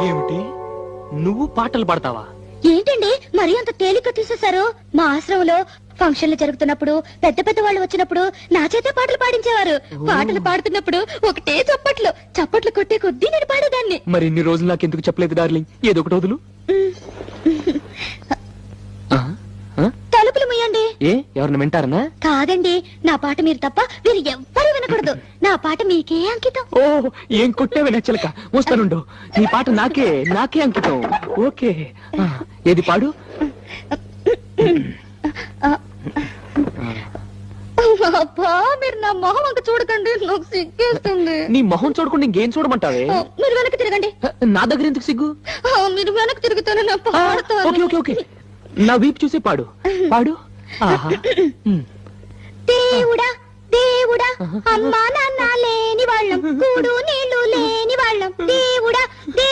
ఏమిటి, నువ్వు పాటలు పాడతావా? ఏంటండి మరీ అంత తేలిక తీసేశారు? మా ఆశ్రమంలో ఫంక్షన్లు జరుగుతున్నప్పుడు పెద్ద పెద్ద వాళ్ళు వచ్చినప్పుడు నా చేతే పాటలు పాడించేవారు. పాటలు పాడుతున్నప్పుడు ఒకటే చప్పట్లు చప్పట్లు కొట్టే కొద్దీ నేను పాడేదాన్ని. మరి ఇన్ని రోజులు నాకెందుకు చెప్పలేదు డార్లింగ్? ఏదో ఒకటి వదులు. తలుపులు ముయ్యండి. ఏ ఎవరిని వింటారనా? కాదండి, నా పాట మీరు తప్ప మీరు ఎవ్వరూ వినకూడదు. నా పాట మీకే అంకితం. ఓ ఏం కొట్టేవే నచ్చలక, వస్తానుండు. నీ పాట నాకే అంకితం. ఓకే, ఏది పాడు. అబ్బా, మీరు నా మొహం అంక చూడకండి, నాకు సిగ్గేస్తుంది. నీ మొహం చూడకుండా ఇంకేం చూడమంటావే? మీరు వెనక్కి తిరగండి. నా దగ్గర ఎందుకు సిగ్గు? మీరు వెనక్కి తిరుగుతాను, నా పాడతాను. ఓకే ఓకే ఓకే, నా వీపు చూసి పాడు పాడు. ఆహా. దేవుడా దేవుడా, అమ్మా నాన్న లేని వాళ్ళం, కూడు నీళ్లు లేని వాళ్ళం, దేవుడా